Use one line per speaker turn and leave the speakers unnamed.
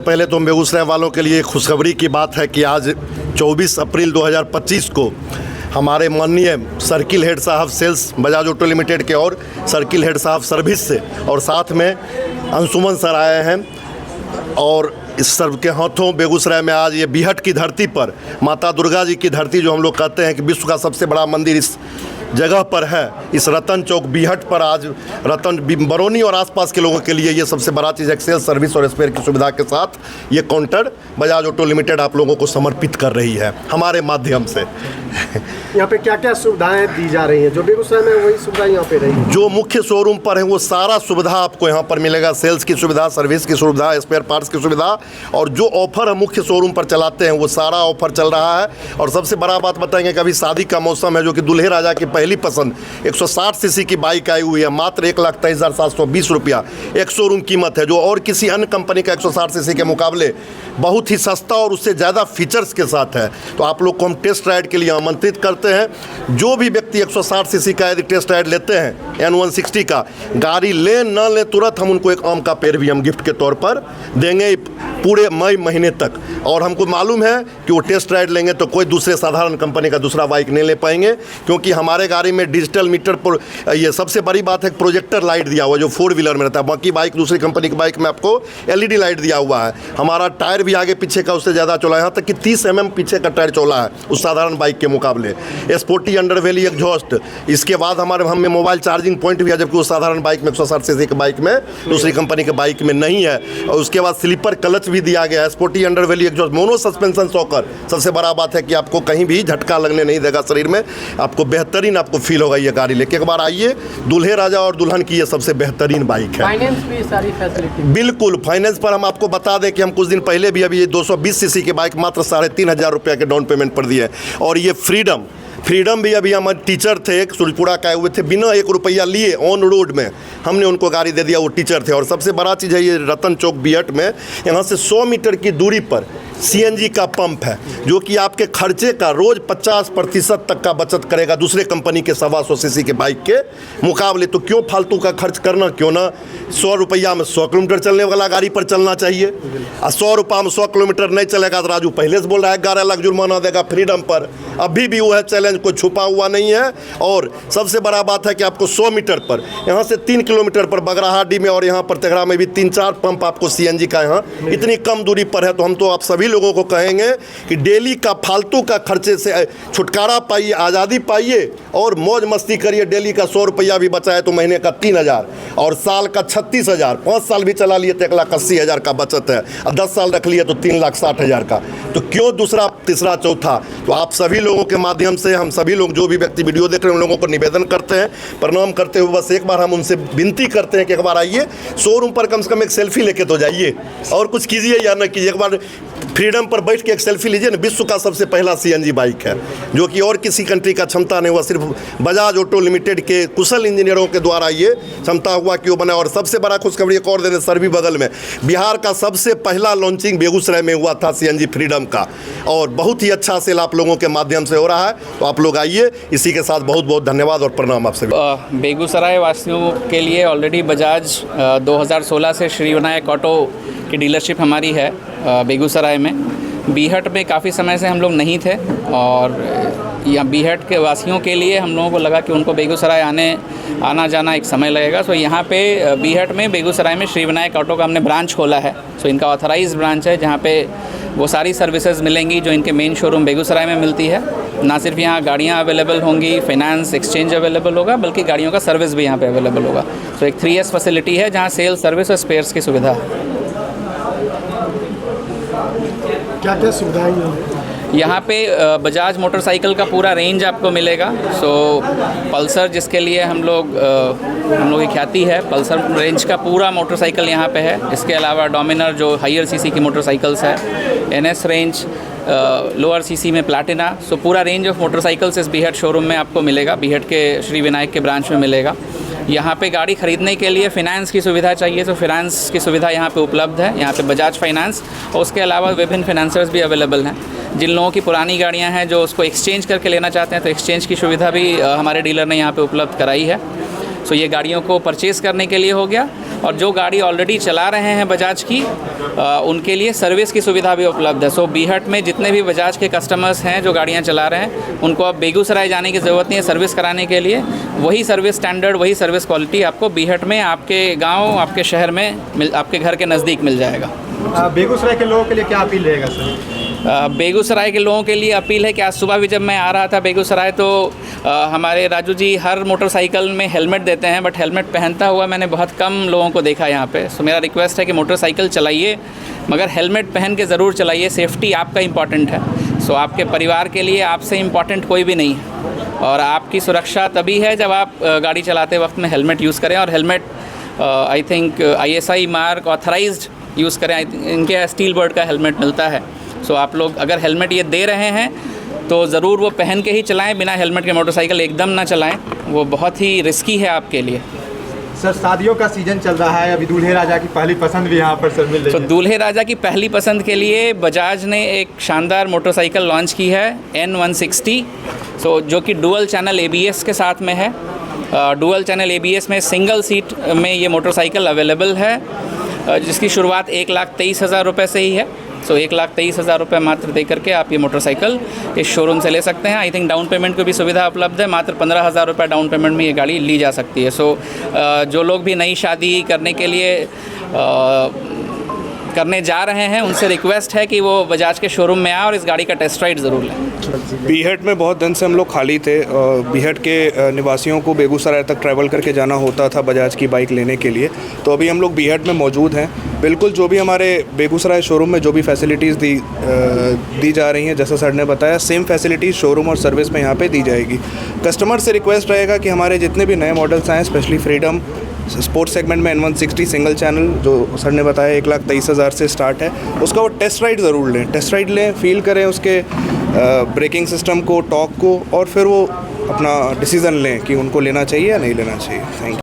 पहले तो बेगूसराय वालों के लिए खुशखबरी की बात है कि आज 24 अप्रैल 2025 को हमारे माननीय सर्किल हेड साहब सेल्स बजाज ऑटो लिमिटेड के और सर्किल हेड साहब सर्विस से और साथ में अंशुमन सर आए हैं और इस सब के हाथों बेगूसराय में आज ये बीहट की धरती पर माता दुर्गा जी की धरती जो हम लोग कहते हैं कि विश्व का सबसे बड़ा मंदिर इस जगह पर है, इस रतन चौक बीहट पर आज रतन बरौनी और आसपास के लोगों के लिए ये सबसे बड़ा चीज़ है। सेल्स सर्विस और स्पेयर की सुविधा के साथ ये काउंटर बजाज ऑटो लिमिटेड आप लोगों को समर्पित कर रही है हमारे माध्यम से।
यहाँ पे क्या क्या सुविधाएं दी जा रही हैं? जो बेगूसराय में वही सुविधा यहाँ पे रहेगी।
जो मुख्य शोरूम पर है वो सारा सुविधा आपको यहाँ पर मिलेगा। सेल्स की सुविधा, सर्विस की सुविधा, स्पेयर पार्ट्स की सुविधा और जो ऑफर हम मुख्य शोरूम पर चलाते हैं वो सारा ऑफर चल रहा है। और सबसे बड़ा बात बताएंगे कि अभी शादी का मौसम है, जो कि दूल्हे राजा की पहली पसंद 160 सीसी की बाइक आई हुई है, मात्र 1,23,720 रुपया एक शोरूम कीमत है, जो और किसी अन्य कंपनी का 160 सीसी के मुकाबले बहुत ही सस्ता और उससे ज़्यादा फीचर्स के साथ है। तो आप लोग को हम टेस्ट राइड के लिए आमंत्रित करते हैं। जो भी व्यक्ति 160 सीसी का यदि टेस्ट राइड लेते हैं N160 का, गाड़ी लें न लें तुरंत हम उनको एक आम का पेड़ भी हम गिफ्ट के तौर पर देंगे पूरे मई महीने तक। और हमको मालूम है कि वो टेस्ट राइड लेंगे तो कोई दूसरे साधारण कंपनी का दूसरा बाइक नहीं ले पाएंगे, क्योंकि हमारे गाड़ी में डिजिटल मीटर पर ये सबसे बड़ी बात है, प्रोजेक्टर लाइट दिया हुआ है जो 4 व्हीलर में रहता है। बाकी बाइक दूसरी कंपनी की बाइक में आपको LED लाइट दिया हुआ है। हमारा टायर भी आगे पीछे का उससे ज़्यादा चौड़ा है, यहाँ तक कि 30 mm पीछे का टायर चौड़ा है उस साधारण बाइक के मुकाबले। स्पोर्टी अंडरवेली एग्जॉस्ट, इसके बाद हमें मोबाइल चार्जिंग पॉइंट भी है, जबकि उस साधारण बाइक में 160 सीसी की बाइक में दूसरी कंपनी के बाइक में नहीं है। और उसके बाद स्लीपर क्लच भी दिया गया है, sporty underbelly exhaust, mono suspension shocker. सबसे बड़ा बात है कि आपको कहीं भी झटका लगने नहीं देगा शरीर में, आपको बेहतरीन आपको फील होगा ये गाड़ी लेके। एक बार आइए, दूल्हे राजा और दुल्हन की ये सबसे बेहतरीन बाइक है।
फाइनेंस भी सारी फैसिलिटी
बिल्कुल फाइनेंस पर हम आपको बता दें कि हम कुछ दिन पहले भी अभी ये 220 सीसी की बाइक मात्र 3,500 रुपये के डाउन पेमेंट पर दिए। और ये फ्रीडम भी अभी हमारे टीचर थे, एक सुरपुरा का हुए थे, बिना 1 रुपया लिए ऑन रोड में हमने उनको गाड़ी दे दिया, वो टीचर थे। और सबसे बड़ा चीज़ है ये रतन चौक बीहट में, यहाँ से 100 मीटर की दूरी पर CNG का पंप है, जो कि आपके खर्चे का रोज़ 50% तक का बचत करेगा दूसरे कंपनी के 125 सीसी के बाइक के मुकाबले। तो क्यों फालतू का खर्च करना, क्यों ना 100 रुपया में 100 किलोमीटर चलने वाला गाड़ी पर चलना चाहिए। और 100 रुपया में 100 किलोमीटर नहीं चलेगा तो राजू पहले से बोल रहा है 11 लाख जुर्माना देगा फ्रीडम पर। अभी भी वो है चैलेंज, कोई छुपा हुआ नहीं है। और सबसे बड़ा बात है कि आपको 100 मीटर पर, यहाँ से 3 किलोमीटर पर बगराहाडी में और यहाँ पर तेघड़ा में भी 3-4 पंप आपको CNG का यहाँ इतनी कम दूरी पर है। तो हम तो आप सभी लोगों को कहेंगे कि डेली का फालतू का खर्चे से छुटकारा पाइए, आज़ादी पाइए और मौज मस्ती करिए। डेली का 100 रुपया भी बचाए तो महीने का 3,000 और साल का 36,000, 5 साल भी चला लिए तो 1,80,000 का बचत है। और 10 साल रख लिए तो 3,60,000 का। तो क्यों दूसरा तीसरा चौथा। तो आप सभी लोगों के माध्यम से हम सभी लोग जो भी व्यक्ति वीडियो देख रहे हैं उन लोगों को निवेदन करते हैं, प्रणाम करते हुए बस एक बार हम उनसे विनती करते हैं कि एक बार आइए शोरूम पर, कम से कम एक सेल्फी लेके तो जाइए और कुछ कीजिए या न कीजिए। एक बार फ्रीडम पर बैठ के एक सेल्फी लीजिए ना। विश्व का सबसे पहला CNG बाइक है, जो कि और किसी कंट्री का क्षमता नहीं हुआ, सिर्फ बजाज ऑटो लिमिटेड के कुशल इंजीनियरों के द्वारा ये क्षमता हुआ कि वो बना। और सबसे बड़ा खुशखबरी एक और देने, सर भी बगल में, बिहार का सबसे पहला लॉन्चिंग बेगूसराय में हुआ था CNG फ्रीडम का, और बहुत ही अच्छा सेल आप लोगों के माध्यम से हो रहा है। तो आप लोग आइए। इसी के साथ बहुत बहुत धन्यवाद और प्रणाम आपसे।
बेगूसराय वासियों के लिए ऑलरेडी बजाज 2016 से श्री विनायक ऑटो की डीलरशिप हमारी है बेगूसराय में। बीहट में काफ़ी समय से हम लोग नहीं थे और यहाँ बीहट के वासियों के लिए हम लोगों को लगा कि उनको बेगूसराय आना जाना एक समय लगेगा। सो यहाँ पे बीहट में बेगूसराय में श्री विनायक ऑटो का हमने ब्रांच खोला है। सो इनका ऑथराइज्ड ब्रांच है, जहाँ पे वो सारी सर्विसेज मिलेंगी जो इनके मेन शोरूम बेगूसराय में मिलती है। ना सिर्फ यहाँ गाड़ियाँ अवेलेबल होंगी, फाइनेंस एक्सचेंज अवेलेबल होगा, बल्कि गाड़ियों का सर्विस भी यहाँ पे अवेलेबल होगा। सो एक 3S फैसिलिटी है जहाँ सेल्स, सर्विस और स्पेयर्स की सुविधा है।
क्या क्या सुविधाएं हैं
यहाँ पे बजाज मोटरसाइकिल का पूरा रेंज आपको मिलेगा। सो पल्सर, जिसके लिए हम लोग की ख्याति है, पल्सर रेंज का पूरा मोटरसाइकिल यहाँ पे है। इसके अलावा डोमिनर जो हायर CC की मोटरसाइकिल्स है, NS रेंज, लोअर CC में प्लैटिना। सो पूरा रेंज ऑफ मोटरसाइकिल्स इस बीहट शोरूम में आपको मिलेगा, बीहट के श्री विनायक के ब्रांच में मिलेगा। यहाँ पे गाड़ी ख़रीदने के लिए फ़िनांस की सुविधा चाहिए तो फ़िनांस की सुविधा यहाँ पे उपलब्ध है। यहाँ पे बजाज फाइनेंस और उसके अलावा विभिन्न फाइनेंसर्स भी अवेलेबल हैं। जिन लोगों की पुरानी गाड़ियाँ हैं जो उसको एक्सचेंज करके लेना चाहते हैं तो एक्सचेंज की सुविधा भी हमारे डीलर ने यहाँ पे उपलब्ध कराई है। सो ये गाड़ियों को परचेज़ करने के लिए हो गया। और जो गाड़ी ऑलरेडी चला रहे हैं बजाज की उनके लिए सर्विस की सुविधा भी उपलब्ध है। सो बीहट में जितने भी बजाज के कस्टमर्स हैं जो गाड़ियाँ चला रहे हैं उनको अब बेगूसराय जाने की ज़रूरत नहीं है सर्विस कराने के लिए। वही सर्विस स्टैंडर्ड, वही सर्विस क्वालिटी आपको बीहट में, आपके गाँव, आपके शहर में, आपके घर के नज़दीक मिल जाएगा।
बेगूसराय के लोगों के लिए क्या अपील रहेगा सर?
बेगूसराय के लोगों के लिए अपील है कि आज सुबह भी जब मैं आ रहा था बेगूसराय तो हमारे राजू जी हर मोटरसाइकिल में हेलमेट देते हैं, बट हेलमेट पहनता हुआ मैंने बहुत कम लोगों को देखा यहाँ पे। सो मेरा रिक्वेस्ट है कि मोटरसाइकिल चलाइए मगर हेलमेट पहन के ज़रूर चलाइए। सेफ्टी आपका इम्पॉर्टेंट है। सो आपके परिवार के लिए आपसे इम्पॉर्टेंट कोई भी नहीं है और आपकी सुरक्षा तभी है जब आप गाड़ी चलाते वक्त में हेलमेट यूज़ करें। और helmet I think ISI mark authorised use करें। इनके स्टील बर्ड का हेलमेट मिलता है। सो आप लोग अगर हेलमेट ये दे रहे हैं तो ज़रूर वो पहन के ही चलाएं। बिना हेलमेट के मोटरसाइकिल एकदम ना चलाएं, वो बहुत ही रिस्की है आपके लिए।
सर शादियों का सीजन चल रहा है, अभी दूल्हे राजा की पहली पसंद भी यहाँ पर सर मिल रही
तो
है।
दूल्हे राजा की पहली पसंद के लिए बजाज ने एक शानदार मोटरसाइकिल लॉन्च की है N160। सो जो कि डुअल चैनल ABS के साथ में है। डुअल चैनल ABS में सिंगल सीट में ये मोटरसाइकिल अवेलेबल है जिसकी शुरुआत 1,23,000 रुपये से ही है। सो 1,23,000 रुपये मात्र दे करके आप ये मोटरसाइकिल इस शोरूम से ले सकते हैं। आई थिंक डाउन पेमेंट की भी सुविधा उपलब्ध है। मात्र 15,000 रुपये डाउन पेमेंट में ये गाड़ी ली जा सकती है। सो जो लोग भी नई शादी करने के लिए करने जा रहे हैं उनसे रिक्वेस्ट है कि वो बजाज के शोरूम में आए और इस गाड़ी का टेस्ट राइड ज़रूर लें।
बीहट में बहुत दिन से हम लोग खाली थे। बीहट के निवासियों को बेगूसराय तक ट्रैवल करके जाना होता था बजाज की बाइक लेने के लिए। तो अभी हम लोग बीहट में मौजूद हैं। बिल्कुल जो भी हमारे बेगूसराय शोरूम में जो भी फैसिलिटीज़ दी जा रही हैं, जैसा सर ने बताया, सेम फैसिलिटीज़ शोरूम और सर्विस में यहाँ पे दी जाएगी। कस्टमर से रिक्वेस्ट रहेगा कि हमारे जितने भी नए मॉडल्स आए, स्पेशली फ्रीडम स्पोर्ट्स सेगमेंट में N160 सिंगल चैनल जो सर ने बताया 1,23,000 से स्टार्ट है, उसका वो टेस्ट राइड ज़रूर लें। टेस्ट राइड लें, फील करें उसके ब्रेकिंग सिस्टम को, टॉर्क को, और फिर वो अपना डिसीज़न लें कि उनको लेना चाहिए या नहीं लेना चाहिए। Thank you.